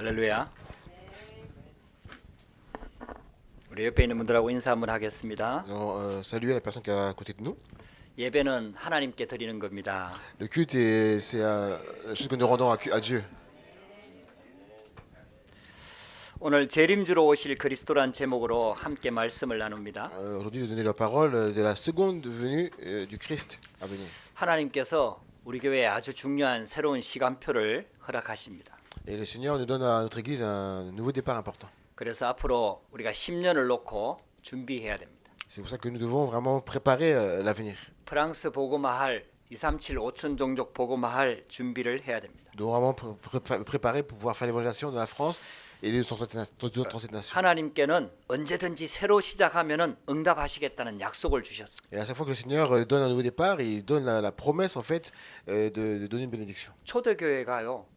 할렐루야. 우리 옆에 있는 분들하고 인사 한번 하겠습니다. Nous allons saluer la personne qui est à côté de nous. 예배는 하나님께 드리는 겁니다. Le culte, c'est la chose que nous rendons à Dieu. 오늘 재림주로 오실 그리스도란 제목으로 함께 말씀을 나눕니다. Aujourd'hui, de donner la parole de la seconde venue du Christ à venir. 하나님께서 우리 교회에 아주 중요한 새로운 시간표를 허락하십니다. Et le Seigneur nous donne à notre Église un nouveau départ important. 그래서 앞으로 우리가 10년을 놓고 준비해야 됩니다. C'est pour ça que nous devons vraiment préparer l'avenir. 프랑스 복음화할 237 5천 종족 복음화할 준비를 해야 됩니다. Nous devons vraiment préparer pour pouvoir faire l'évangélisation de la France et les autres nations. 하나님께는 언제든지 새로 시작하면은 응답하시겠다는 약속을 주셨습니다. Et à chaque fois que le Seigneur donne un nouveau départ, il donne la promesse en fait de donner une bénédiction. 초대교회가요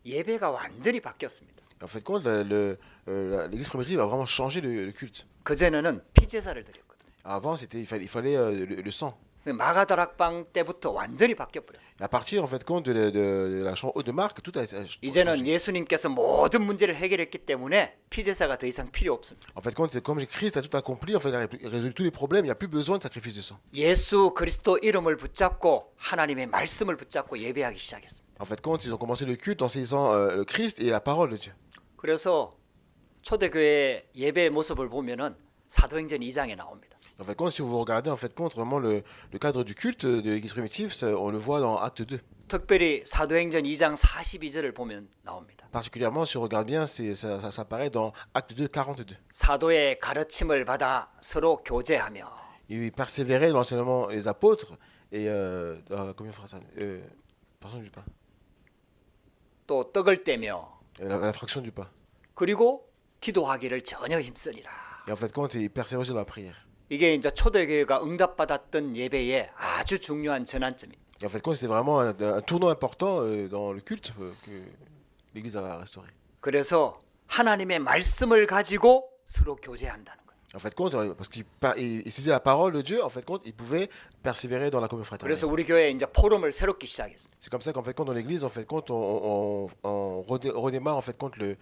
예배가 완전히 바뀌었습니다. En fait, compte, l'Église primitive a vraiment changé le culte. 그전에는 피제사를 드렸거든요. Avant, il fallait le sang. 마가다락방 때부터 완전히 바뀌어 버렸어요. À partir en fait compte de la chambre haute de Marc, tout a 이제는 changé. 예수님께서 모든 문제를 해결했기 때문에 피제사가 더 이상 필요 없습니다. En fait compte, comme Christ a tout accompli, en fait, il a résolu tous les problèmes. Il n'y a plus besoin de sacrifice de sang. 예수 그리스도 이름을 붙잡고 하나님의 말씀을 붙잡고 예배하기 시작했습니다. En fait compte, ils ont commencé le culte en saisissant le Christ et la parole de Dieu. 그래서 초대교회 예배의 모습을 보면은 사도행전 2장에 나옵니다. En fait compte, si vous regardez en fait compte vraiment le cadre du culte de l'Église primitive, on le voit dans Acte 2. 특별히 사도행전 2장 42절을 보면 나옵니다. Particulièrement, si on regarde bien, ça apparaît dans Acte 2, 42. 사도의 가르침을 받아 서로 교제하며 Ils persévéraient dans l'enseignement des apôtres et combien on fera ça Pardon du pain. 또 떡을 떼며 La fraction du pain. 그리고 기도하기를 전혀 힘쓰니라. Et en fait compte, ils persévéraient dans la prière. 이게 이제 초대교회가 응답받았던 예배의 아주 중요한 전환점입니다. Et en fait compte, c'était vraiment un tournant important dans le culte que l'Église a restauré. 그래서 하나님의 말씀을 가지고 서로 교제한다는 거예요. En fait compte, parce qu'il saisissait la parole de Dieu, en fait compte, il pouvait persévérer dans la communion fraternelle. 그래서 우리 교회에 이제 포럼을 새롭게 시작했습니다. C'est comme ça qu'en fait compte dans l'Église, en fait compte, on redémarre en fait compte le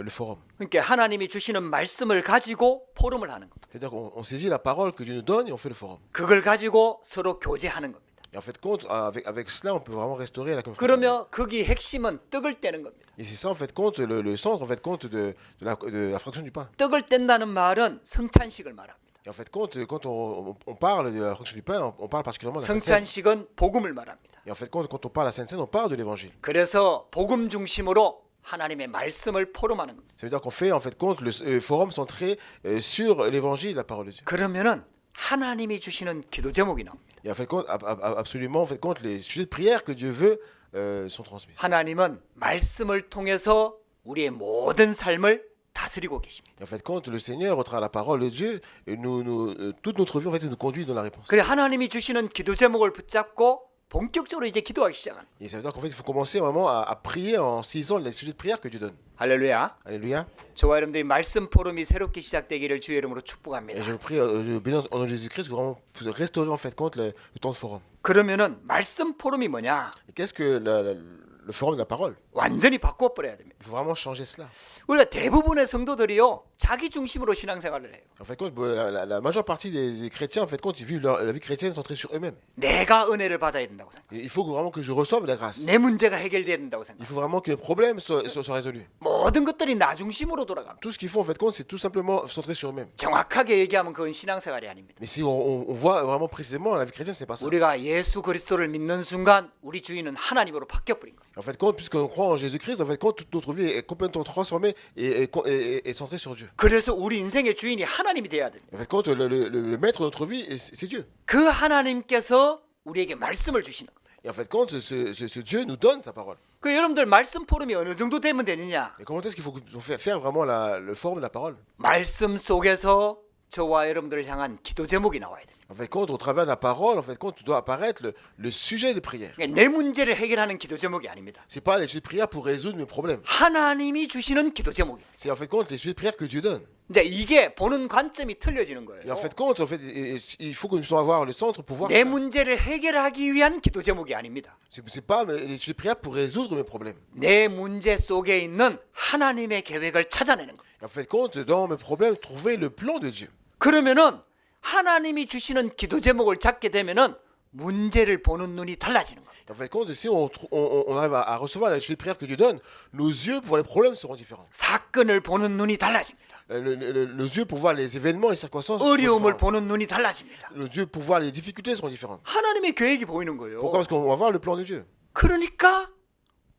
forum. 그러니까 하나님이 주시는 말씀을 가지고 포럼을 하는 겁니다. C'est-à-dire qu'on saisit la parole que Dieu nous donne et on fait le forum. 그걸 가지고 서로 교제하는 겁니다. Et en fait compte, avec cela, on peut vraiment restaurer la communion fraternelle. 그러면 거기 핵심은 떡을 떼는 겁니다. Et c'est ça en fait compte le centre en fait compte de la fraction du pain. 떡을 뗀다는 말은 성찬식을 말합니다. Et en fait compte quand on parle de la fraction du pain, on parle particulièrement de la Sainte Seine. 성찬식은 복음을 말합니다. Et en fait compte quand on parle de la Sainte Seine, on parle de l'évangile. 그래서 복음 중심으로 하나님의 말씀을 포럼하는 겁니다. Ça veut dire qu'on fait en fait compte le forum centré sur l'évangile, la parole de Dieu. 그러면은 하나님이 주시는 기도 제목이 나옵니다. Et en fait compte absolument en fait compte les sujets de prière que Dieu veut sont transmis. 하나님은 말씀을 통해서 우리의 모든 삶을 다스리고 계십니다. Et en fait compte le Seigneur au travers de la parole de Dieu toute notre vie en fait nous conduit dans la réponse. 그래 하나님이 주시는 기도 제목을 붙잡고 본격적으로 이제 기도하기 시작합니다. Et ça veut dire qu'en fait il faut commencer vraiment à prier en saisissant les sujets de prière que Dieu donne. 할렐루야. Alléluia. 저와 여러분들이 말씀 포럼이 새롭게 시작되기를 주의 이름으로 축복합니다. Et je prie, je bénis au nom de Jésus-Christ que vraiment vous restaurez en fait compte le temps de forum. 그러면은 말씀 포럼이 뭐냐? Et qu'est-ce que le forum de la parole? 완전히 바꿔버려야 됩니다. Il faut vraiment changer cela. 우리가 대부분의 성도들이요 자기 중심으로 신앙생활을 해요. En fait compte la majeure partie des chrétiens en fait compte ils vivent la vie chrétienne centrée sur eux-mêmes. 내가 은혜를 받아야 된다고 생각. Et il faut vraiment que je reçoive la grâce. 내 문제가 해결돼야 된다고 생각. Il faut vraiment que le problème soit résolu. 모든 것들이 나 중심으로 돌아갑니다. Tout ce qu'il faut en fait compte c'est tout simplement centré sur eux-mêmes. 정확하게 얘기하면 그건 신앙생활이 아닙니다. Mais si on voit vraiment précisément la vie chrétienne c'est pas ça. 우리가 예수 그리스도를 믿는 순간 우리 주인은 하나님으로 바뀌어버린 거예요. En fait compte puisqu'on croit en Jésus-Christ en fait compte toute notre vie est complètement transformée et centrée sur Dieu. 그래서 우리 인생의 주인이 하나님이 돼야 됩니다. En fait compte le maître de notre vie c'est Dieu. 그 하나님께서 우리에게 말씀을 주시는 거예요. Et en fait compte ce Dieu nous donne sa parole. 그 여러분들 말씀 포럼이 어느 정도 되면 되느냐? Et comment est-ce qu'il faut faire vraiment le forum de la parole? 말씀 속에서 저와 여러분들을 향한 기도 제목이 나와야 돼요. En fait compte au travers de la parole en fait compte doit apparaître le sujet de prière. 그러니까 내 문제를 해결하는 기도 제목이 아닙니다. C'est pas les sujets de prière pour résoudre mes problèmes. 하나님이 주시는 기도 제목이에요. C'est en fait compte les sujets de prière que Dieu donne. 이제 이게 보는 관점이 틀려지는 Et 거예요. en fait, compte, en fait, il faut que nous puissions avoir le centre pour voir 내 ça. 문제를 해결하기 위한 기도 제목이 아닙니다. C'est pas les prières pour résoudre mes problèmes. 내 문제 속에 있는 하나님의 계획을 찾아내는 거예요. Et en fait, compte, dans mes problèmes, trouver le plan de Dieu. 그러면은 하나님이 주시는 기도 제목을 찾게 되면은 문제를 보는 눈이 달라지는 거예요. En fait, compte, si on arrive à recevoir les prières que Dieu donne, nos yeux pour voir les problèmes seront différents. 사건을 보는 눈이 달라집니다. Nos yeux pour voir les événements, les circonstances seront 어려움을 différents. 보는 눈이 달라집니다. Nos yeux pour voir les difficultés seront différentes. 하나님의 계획이 보이는 거예요. Pourquoi? Parce qu'on va voir le plan de Dieu. 그러니까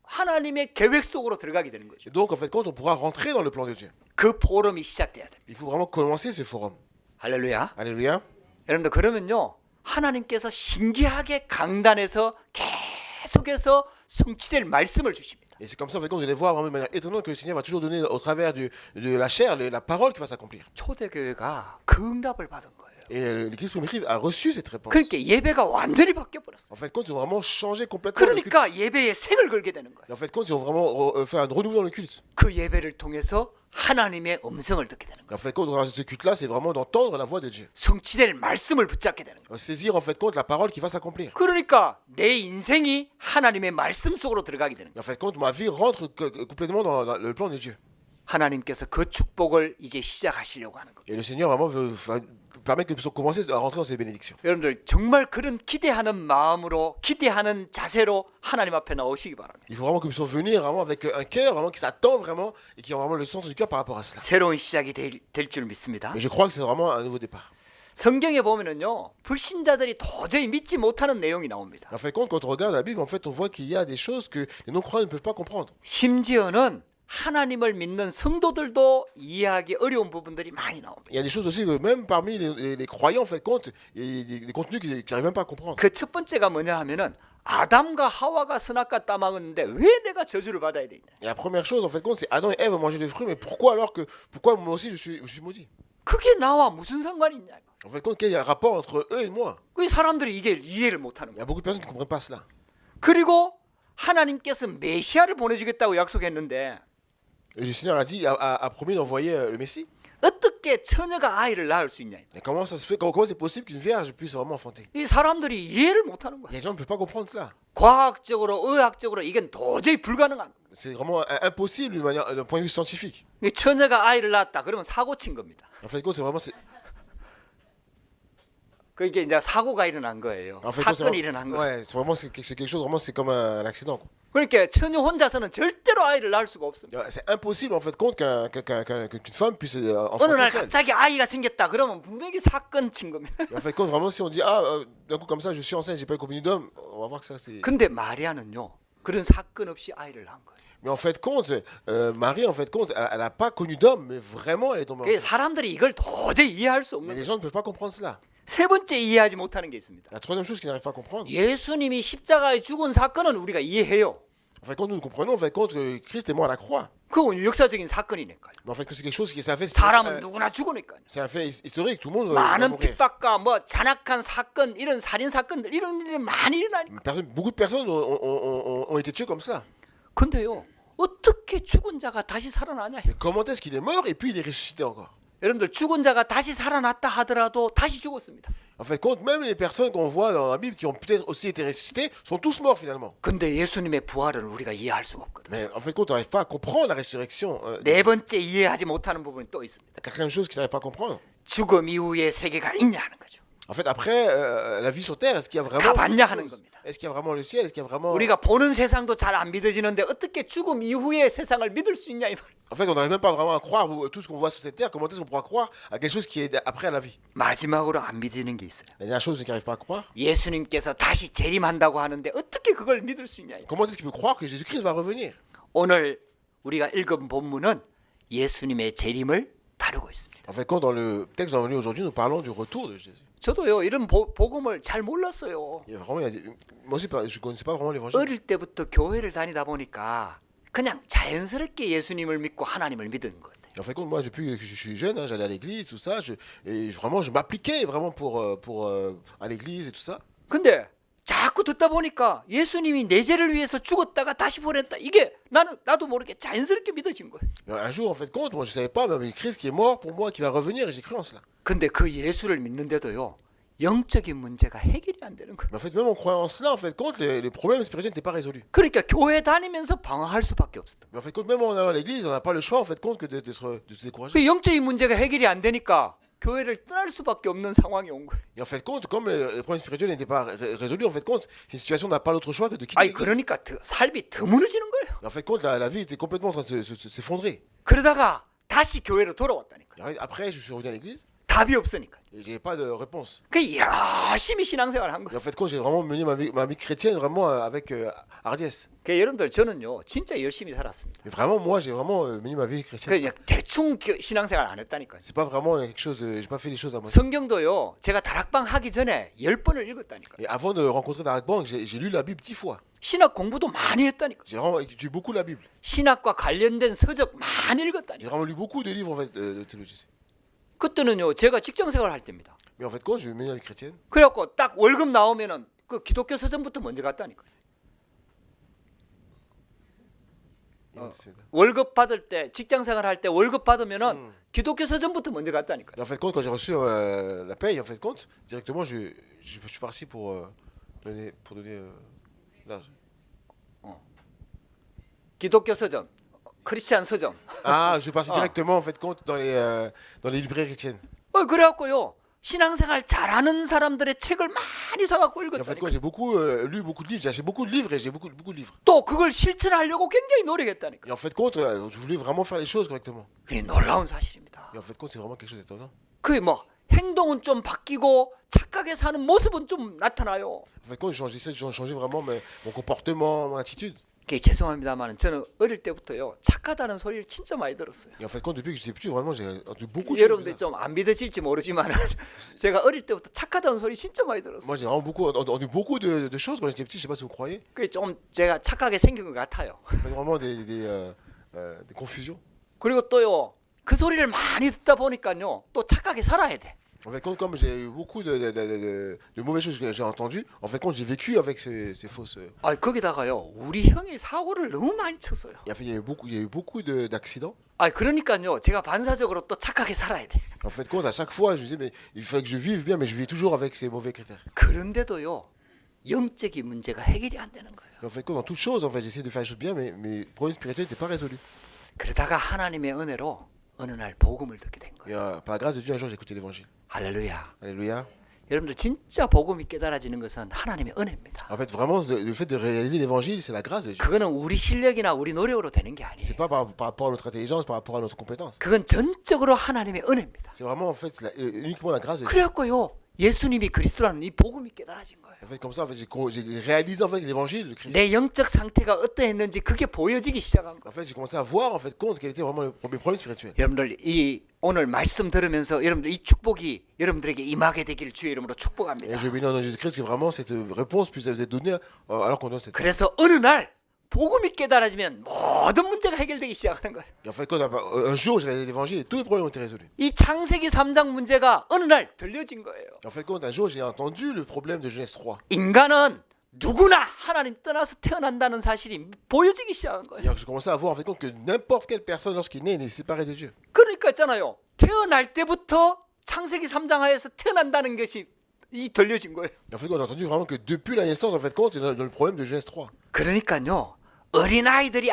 하나님의 계획 속으로 들어가게 되는 거죠. Et donc, en fait, compte, on pourra rentrer dans le plan de Dieu. 그 포럼이 시작돼야 됩니다. Il faut vraiment commencer ce forum. 할렐루야. Alléluia. 여러분들 그러면요. 하나님께서 신기하게 강단에서 계속해서 성취될 말씀을 주십니다. Et c'est comme ça, en fait, vous allez voir vraiment de manière étonnante que le Seigneur va toujours donner au travers de la chair la parole qui va s'accomplir. 초대교회가 그 응답을 받은 거예요. Et l'Église primitive a reçu cette réponse. 그러니까 예배가 완전히 바뀌어 버렸어요. En fait, compte, ils ont vraiment changé complètement le culte. 그러니까 예배에 색을 걸게 되는 거예요. Et en fait, compte, ils ont vraiment fait un renouveau dans le culte. 그 예배를 통해서 하나님의 음성을 듣게 되는 Et 거예요. en fait, compte, dans ce culte-là, c'est vraiment d'entendre la voix de Dieu. 성취될 말씀을 붙잡게 되는 거예요. Saisir, en fait, compte, la parole qui va s'accomplir. 그러니까 내 인생이 하나님의 말씀 속으로 들어가게 되는 거예요. Et en fait, compte, ma vie rentre complètement dans le plan de Dieu. 하나님께서 그 축복을 이제 시작하시려고 하는 거예요. Et le Seigneur vraiment permet que nous puissions commencer à rentrer dans ces bénédictions. 여러분들 정말 그런 기대하는 마음으로 기대하는 자세로 하나님 앞에 나오시기 바랍니다. Il faut vraiment que nous puissions venir vraiment avec un cœur vraiment qui s'attend vraiment et qui ont vraiment le centre du cœur par rapport à cela. 새로운 시작이 될 줄 믿습니다. Mais je crois que c'est vraiment un nouveau départ. 성경에 보면은요 불신자들이 도저히 믿지 못하는 내용이 나옵니다. En fait, quand on regarde la Bible, en fait, on voit qu'il y a des choses que les non-croyants ne peuvent pas comprendre. 심지어는 하나님을 믿는 성도들도 이해하기 어려운 부분들이 많이 나옵니다. Il y a des choses aussi que même parmi les croyants, en fait, compte, il y a des contenus qu'ils n'arrivent même pas à comprendre. 그 첫 번째가 뭐냐 하면은 아담과 하와가 선악과 따먹었는데 왜 내가 저주를 받아야 되냐? Et la première chose, en fait, compte, c'est Adam et Ève ont mangé des fruits, mais pourquoi alors que pourquoi moi aussi je suis maudit? 그게 나와 무슨 상관이 있냐? En fait, compte, quel est le rapport entre eux et moi? 그 사람들이 이게 이해를 못하는 Il y 거야. a beaucoup de personnes qui ne comprennent pas cela. 그리고 하나님께서 메시아를 보내주겠다고 약속했는데 Et le Seigneur a dit, a promis d'envoyer le Messie. 어떻게 처녀가 아이를 낳을 수 있냐? Et comment ça se fait? Comment c'est possible qu'une vierge puisse vraiment enfanter? 이 사람들이 이해를 못하는 거야. Les gens ne peuvent pas comprendre cela. 과학적으로, 의학적으로 이건 도저히 불가능한 거야. C'est vraiment impossible d'un point de vue scientifique. 이 처녀가 아이를 낳았다 그러면 사고 친 겁니다. En fait, c'est vraiment 그게 이제 사고가 일어난 거예요. en fait, 사건이 일어난 거예요. ouais, c'est vraiment c'est quelque chose vraiment c'est comme un accident. Quoi. 그러니까 처녀 혼자서는 절대로 아이를 낳을 수가 없습니다. C'est impossible en fait compte qu'une femme puisse 어느 날 enfanter seule. 갑자기 아이가 생겼다 그러면 분명히 사건 친 겁니다. Et en fait compte vraiment si on dit d'un coup comme ça je suis enceinte j'ai pas eu convenu d'homme on va voir que ça c'est. 근데 마리아는요 그런 사건 없이 아이를 낳은 거예요. Mais en fait compte Marie en fait compte elle a pas connu d'homme mais vraiment elle est tombée 그래서 enceinte. 사람들이 이걸 도저히 이해할 수 Mais 없는 les 거예요. gens ne peuvent pas comprendre cela. 세 번째 이해하지 못하는 게 있습니다. La troisième chose qu'ils n'arrivent pas à comprendre. 예수님이 십자가에 죽은 사건은 우리가 이해해요. En fait, quand nous comprenons, en fait, compte que Christ est mort à la croix. 그건 역사적인 사건이니까요. Mais en fait, que c'est quelque chose qui c'est un fait. 사람은 누구나 죽으니까요. C'est un fait historique. Tout le monde va 많은 mourir. 핍박과 뭐 잔악한 사건, 이런 살인 사건들 이런 일이 많이 일어나니까. Beaucoup de personnes ont été tuées comme ça. 근데요, 어떻게 죽은 자가 다시 살아나냐? Mais comment est-ce qu'il est mort et puis il est ressuscité encore? 여러분들 죽은 자가 다시 살아났다 하더라도 다시 죽었습니다. En fait, compte même les personnes qu'on voit dans la Bible qui ont peut-être aussi été ressuscitées sont tous morts finalement. 근데 예수님의 부활은 우리가 이해할 수가 없거든요. Mais en fait, compte on n'arrive pas à comprendre la résurrection. 네 번째 이해하지 못하는 부분이 또 있습니다. La quatrième chose qu'ils n'arrivent pas à comprendre. 죽음 이후에 세계가 있냐 하는 거죠. En fait, après la vie sur terre, est-ce qu'il y a vraiment 가봤냐 하는 겁니다. Est-ce qu'il y a vraiment le ciel? Est-ce qu'il y a vraiment 우리가 보는 세상도 잘 안 믿어지는데 어떻게 죽음 이후의 세상을 믿을 수 있냐 이 말. En fait, on n'arrive même pas vraiment à croire tout ce qu'on voit sur cette terre. Comment est-ce qu'on pourra croire à quelque chose qui est après la vie? 마지막으로 안 믿는 게 있어요. La dernière chose qu'ils n'arrivent pas à croire. 예수님께서 다시 재림한다고 하는데 어떻게 그걸 믿을 수 있냐. Comment est-ce qu'il peut croire que Jésus-Christ va revenir? 오늘 우리가 읽은 본문은 예수님의 재림을 다루고 있습니다. En fait, quand dans le texte d'aujourd'hui, aujourd'hui, nous parlons du retour de Jésus. 저도요 이런 복음을 잘 몰랐어요. Il y a vraiment, moi aussi, je ne connaissais pas vraiment l'évangile. 어릴 때부터 교회를 다니다 보니까 그냥 자연스럽게 예수님을 믿고 하나님을 믿은 것 같아요. En fait, moi, depuis que je suis jeune, j'allais à l'église, tout ça, et vraiment, je m'appliquais vraiment pour à l'église et tout ça. 근데 자꾸 듣다 보니까 예수님이 내 죄를 위해서 죽었다가 다시 보냈다. 이게 나도 모르게 자연스럽게 믿어진 거예요. Un jour, en fait, compte, moi je savais pas, mais il y a Christ qui est mort pour moi, qui va revenir, et j'ai cru en cela. 근데 그 예수를 믿는데도요, 영적인 문제가 해결이 안 되는 거예요. Mais en fait, même en croyant en cela, en fait, compte, les problèmes spirituels n'étaient pas résolus. 그러니까 교회 다니면서 방황할 수밖에 없었다. Mais en fait, compte, même en allant à l'église, on n'a pas le choix, en fait, compte, que de se décourager. 그 영적인 문제가 해결이 안 되니까 교회를 떠날 수밖에 없는 상황이 온 거예요. Et en fait, compte, comme les problèmes spirituels n'étaient pas résolus, en fait, compte, cette situation n'a pas d'autre choix que de quitter 아니 l'église. 그러니까 삶이 더 무너지는 거예요. Et en fait, compte, la vie était complètement en train de s'effondrer. 그러다가 다시 교회로 돌아왔다니까. Et après, je suis revenu à l'église, 답이 없으니까. et j'avais pas de réponse. 그 열심히 신앙생활을 한 Et 거예요. en fait, compte, j'ai vraiment mené ma vie chrétienne vraiment avec hardiesse. 그 여러분들 저는요 진짜 열심히 살았습니다. Mais vraiment, moi, j'ai vraiment mené ma vie chrétienne. 그냥 대충 신앙생활 안 했다니까요. C'est pas vraiment quelque chose de. J'ai pas fait les choses à moi. 성경도요 제가 다락방 하기 전에 10번을 읽었다니까요. Et avant de rencontrer Darak Bank, j'ai lu la Bible 10 fois. 신학 공부도 많이 했다니까요. J'ai vraiment étudié beaucoup la Bible. 신학과 관련된 서적 많이 J'ai 읽었다니까요. vraiment lu beaucoup de livres en fait de théologie. 그때는요 제가 직장생활 할 때입니다. Mais en fait, quand je menais la vie chrétienne, 그래갖고 딱 월급 나오면은 그 기독교 서점부터 먼저 갔다니까요. c'est- 월급 받을 때 직장생활 할 때 월급 받으면은 기독교 서점부터 먼저 갔다니까요. Et en fait, quand j'ai reçu la paye, en fait, compte, directement, je suis parti pour donner l'argent. 기독교 서점, 크리스찬 서점. Ah, je suis parti Ah. directement, en fait, compte, dans les librairies chrétiennes. 그래갖고요 신앙생활 잘하는 사람들의 책을 많이 사갖고 Et en fait, 읽었다니까요. quoi, j'ai beaucoup lu beaucoup de livres. J'ai acheté beaucoup de livres et j'ai beaucoup de livres. 또 그걸 실천하려고 굉장히 노력했다니까. Et en fait, compte, je voulais vraiment faire les choses correctement. 그게 놀라운 사실입니다. Et en fait, compte, c'est vraiment quelque chose d'étonnant. 그게 뭐 행동은 좀 바뀌고 착하게 사는 모습은 좀 나타나요. En fait, compte, j'essaie de changer vraiment mon comportement, mon attitude. 그게 죄송합니다만 저는 어릴 때부터요 착하다는 소리를 진짜 많이 들었어요. Et en fait, compte, depuis que j'étais petit, vraiment, j'ai entendu beaucoup de choses. 여러분들 좀 안 믿으실지 모르지만 제가 어릴 때부터 착하다는 소리 진짜 많이 들었어요. Moi, j'ai vraiment entendu beaucoup de choses quand j'étais petit. Je sais pas si vous croyez. 그게 좀 제가 착하게 생긴 것 같아요. En fait, vraiment des confusions. 그리고 또요 그 소리를 많이 듣다 보니까요 또 착하게 살아야 돼. En fait, compte, comme j'ai eu beaucoup de mauvaises choses que j'ai entendues, en fait, compte, j'ai vécu avec ces fausses. 아 거기다가요 우리 형이 사고를 너무 많이 쳤어요. Et en fait, il y a eu beaucoup d'accidents. 아 그러니까요 제가 반사적으로 또 착하게 살아야 돼. En fait, compte, à chaque fois, je me disais, mais il fallait que je vive bien, mais je vis toujours avec ces mauvais critères. 그런데도요 영적인 문제가 해결이 안 되는 거예요. Et en fait, compte, dans toute chose, en fait, j'essaie de faire les choses bien, mais mes problèmes spirituels n'étaient pas résolus. 그러다가 하나님의 은혜로 어느 날 복음을 듣게 된 Et 거예요. par la grâce de Dieu, un jour, j'ai écouté l'évangile. 할렐루야. Alléluia. 여러분들 진짜 복음이 깨달아지는 것은 하나님의 은혜입니다. En fait, vraiment, le fait de réaliser l'évangile, c'est la grâce de Dieu. 그거는 우리 실력이나 우리 노력으로 되는 게 C'est 아니에요. pas par rapport à notre intelligence, par rapport à notre compétence. 그건 전적으로 하나님의 은혜입니다. C'est vraiment, en fait, uniquement la grâce de Dieu. 그래갖고요 예수님이 그리스도라는 이 복음이 깨달아진 거예요. En fait, comme ça, en fait, j'ai réalisé en fait l'évangile, le Christ. 내 영적 상태가 어떠했는지 그게 보여지기 시작한 거예요. En fait, j'ai commencé à voir en fait compte quel était vraiment mes problèmes spirituels. 여러분들 이 오늘 말씀 들으면서 여러분들 이 축복이 여러분들에게 임하게 되기를 주의 이름으로 Et 축복합니다. je bénis en nom de Jésus-Christ que vraiment cette réponse puisse être donnée alors qu'on donne cette. 그래서 어느 날 복음이 깨달아지면 모든 문제가 해결되기 시작하는 거예요. Et en fait, quand un jour j'ai réalisé l'évangile et tous les problèmes ont été résolus. 이 창세기 3장 문제가 어느 날 들려진 거예요. Et en fait, quand un jour j'ai entendu le problème de Genèse 3. 인간은 누구나 하나님 떠나서 태어난다는 사실이 보여지기 시작한 거예요. Et j'ai commencé à voir en fait compte que n'importe quelle personne lorsqu'il naît, il est séparé de Dieu. 그러니까 있잖아요. 태어날 때부터 창세기 3장 하에서 태어난다는 것이 이 들려진 거예요. Et en fait, on a entendu vraiment que depuis la naissance, en fait, compte, c'est dans le problème de Genèse 3. 그러니까요. 어린아이들이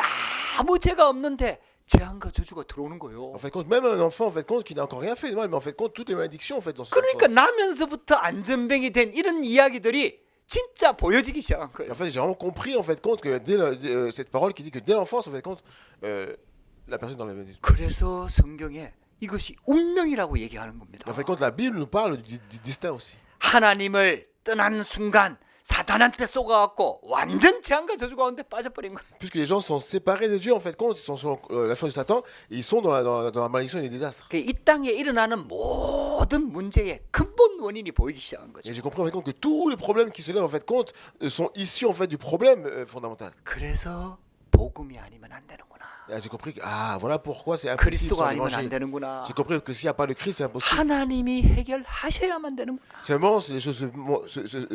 아무 죄가 없는데 재앙과 저주가 들어오는 거예요. En fait, compte, même un enfant, en fait, compte, qui n'a encore rien fait de mal, mais en fait, compte, toutes les malédictions, en fait, dans ce 그러니까 나면서부터 안전뱅이 된 이런 이야기들이 진짜 보여지기 시작한 Et 거예요. en fait, j'ai vraiment compris, en fait, compte, que dès cette parole qui dit que dès l'enfance, en fait, compte, la personne dans la malédiction. 그래서 성경에 이것이 운명이라고 얘기하는 겁니다. En fait, compte, la Bible nous parle du destin aussi. 하나님을 떠난 순간 사탄한테 쏘가갖고 완전 재앙과 저주 가운데 빠져버린 거예요. Puisque les gens sont séparés de Dieu, en fait, compte, ils sont sur la fin de Satan, et ils sont dans la malédiction et les désastres. 이 땅에 일어나는 모든 문제의 근본 원인이 보이기 시작한 거죠. Et j'ai compris, en fait, compte, que tous les problèmes qui se lèvent, en fait, compte, sont issus, en fait, du problème fondamental. 그래서 복음이 아니면 안 되는구나. Et j'ai compris que voilà pourquoi c'est impossible 그리스도가 sans 아니면 안 l'évangile. 되는구나. J'ai compris que s'il n'y a pas le Christ, c'est impossible. 하나님이 해결하셔야만 되는구나. Seulement, si les choses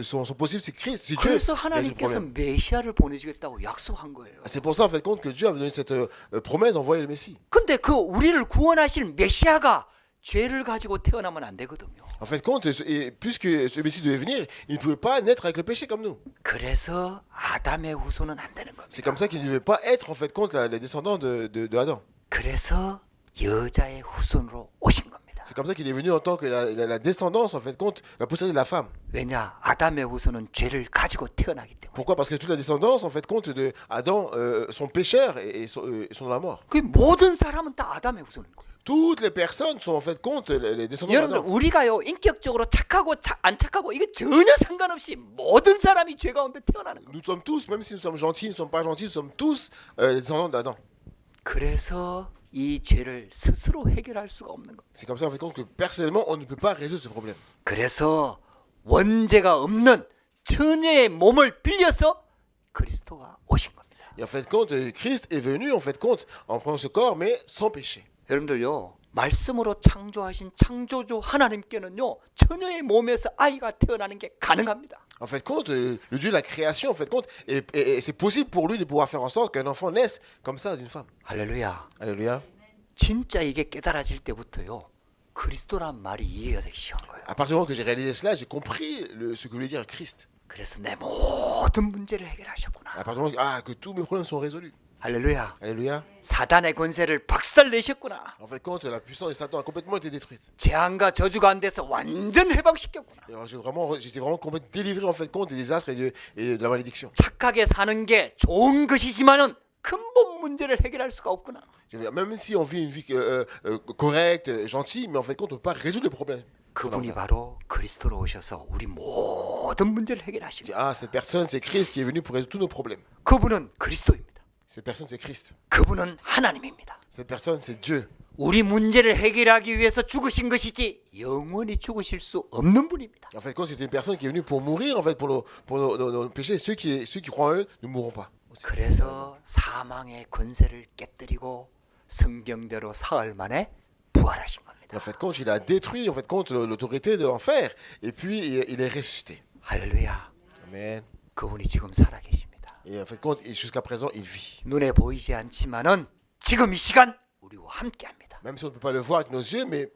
sont possibles, c'est Christ, c'est Dieu. 그래서 qui résout le 하나님께서 problème. 메시아를 보내주겠다고 약속한 거예요. C'est pour ça en fait compte que Dieu avait donné cette promesse d'envoyer le Messie. 근데 그 우리를 구원하실 메시아가 죄를 가지고 태어나면 안 되거든요. En fait compte, et puisque ce Messie devait venir, il ne pouvait pas naître avec le péché comme nous. 그래서 아담의 후손은 안 되는 겁니다. C'est comme ça qu'il ne devait pas être en fait compte les descendants de Adam. 그래서 여자의 후손으로 오신 겁니다. C'est comme ça qu'il est venu en tant que la descendance en fait compte, la postérité de la femme. 왜냐? 아담의 후손은 죄를 가지고 태어나기 때문에. Pourquoi? Parce que toute la descendance en fait compte de Adam sont pécheurs et sont dans la mort. 그 모든 사람은 다 아담의 후손인 거예요. Toutes les personnes sont en fait compte les descendants 여러분들 d'Adam. 우리가요 인격적으로 착하고 안 착하고 이거 전혀 상관없이 모든 사람이 죄 가운데 태어나는 거예요. Nous sommes tous, même si nous sommes gentils, nous ne sommes pas gentils, nous sommes tous les descendants d'Adam. 그래서 이 죄를 스스로 해결할 수가 없는 거예요. C'est comme ça en fait compte que personnellement on ne peut pas résoudre ce problème. 그래서 원죄가 없는 처녀의 몸을 빌려서 그리스도가 오신 겁니다. Et en fait compte, Christ est venu en fait compte en prenant ce corps mais sans péché. 여러분들요 말씀으로 창조하신 창조주 하나님께는요 처녀의 몸에서 아이가 태어나는 게 가능합니다. En fait compte, le Dieu de la création en fait compte, et c'est possible pour lui de pouvoir faire en sorte qu'un enfant naisse comme ça d'une femme. 할렐루야. Alléluia. 진짜 이게 깨달아질 때부터요 그리스도란 말이 이해가 되기 시작한 거예요. À partir du moment que j'ai réalisé cela, j'ai compris ce que voulait dire Christ. 그래서 내 모든 문제를 해결하셨구나. À partir du moment que tous mes problèmes sont résolus. 할렐루야. Alléluia. 사단의 권세를 박살내셨구나. En fait compte, la puissance de Satan a complètement été détruite. 재앙과 저주가 안 돼서 완전 해방시켰구나. Et alors, j'étais vraiment complètement délivré en fait compte des désastres et de la malédiction. 착하게 사는 게 좋은 것이지만은 근본 문제를 해결할 수가 없구나. Même si on vit une vie correcte, gentille, mais en fait compte, on ne peut pas résoudre les problèmes. 그분이 바로 그리스도로 오셔서 우리 모든 문제를 해결하시고 Cette personne, c'est Christ qui est venu pour résoudre tous nos problèmes. 그분은 그리스도입니다. Cette personne, c'est Christ. 그분은 하나님입니다. Cette personne, c'est Dieu. 우리 문제를 해결하기 위해서 죽으신 것이지 영원히 죽으실 수 없는 분입니다. En fait, c'est une personne qui est venue pour mourir, en fait, pour nos péchés. Ceux qui croient en eux ne mourront pas. 그래서 사망의 권세를 깨뜨리고 성경대로 사흘 만에 부활하신 겁니다. En fait, il a détruit en fait, l'autorité de l'enfer. Et puis, il est ressuscité. 할렐루야. Amen. 그분이 지금 살아계십니다. Et en fait, jusqu'à présent, il vit. 눈에 보이지 않지만은 지금 이 시간 우리와 함께합니다. Même si on ne peut pas le voir avec nos yeux, mais